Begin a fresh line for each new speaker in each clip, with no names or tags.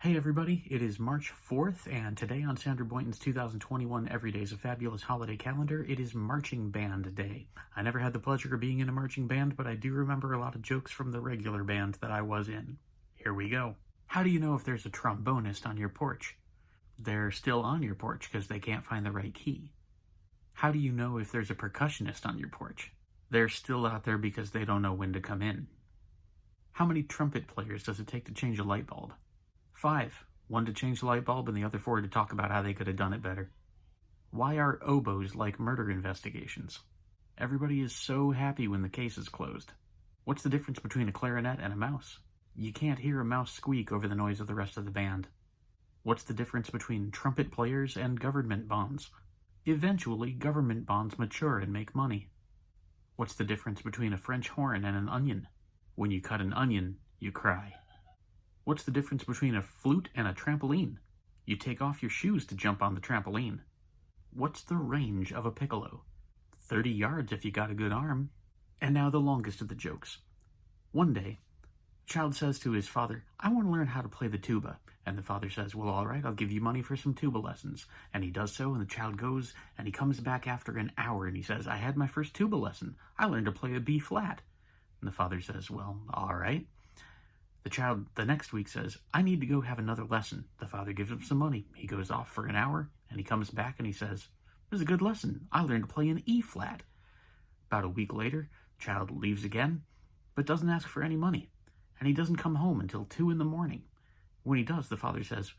Hey everybody, it is March 4th, and today on Sandra Boynton's 2021 Every Day's a Fabulous Holiday Calendar, it is Marching Band Day. I never had the pleasure of being in a marching band, but I do remember a lot of jokes from the regular band that I was in. Here we go. How do you know if there's a trombonist on your porch? They're still on your porch because they can't find the right key. How do you know if there's a percussionist on your porch? They're still out there because they don't know when to come in. How many trumpet players does it take to change a light bulb? 5. One to change the light bulb and the other 4 to talk about how they could have done it better. Why are oboes like murder investigations? Everybody is so happy when the case is closed. What's the difference between a clarinet and a mouse? You can't hear a mouse squeak over the noise of the rest of the band. What's the difference between trumpet players and government bonds? Eventually, government bonds mature and make money. What's the difference between a French horn and an onion? When you cut an onion, you cry. What's the difference between a flute and a trampoline? You take off your shoes to jump on the trampoline. What's the range of a piccolo? 30 yards if you got a good arm. And now the longest of the jokes. One day, a child says to his father, "I want to learn how to play the tuba." And the father says, "Well, all right, I'll give you money for some tuba lessons." And he does so, and the child goes, and he comes back after an hour, and he says, "I had my first tuba lesson. I learned to play a B flat." And the father says, "Well, all right." The child the next week says, "I need to go have another lesson." The father gives him some money. He goes off for an hour, and he comes back and he says, "It was a good lesson. I learned to play an E flat." About a week later, the child leaves again, but doesn't ask for any money. And he doesn't come home until 2 in the morning. When he does, the father says,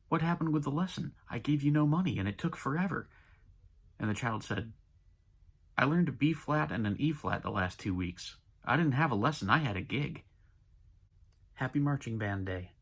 "What happened with the lesson? I gave you no money, and it took forever." And the child said, "I learned a B flat and an E flat the last 2 weeks. I didn't have a lesson, I had a gig." Happy Marching Band Day.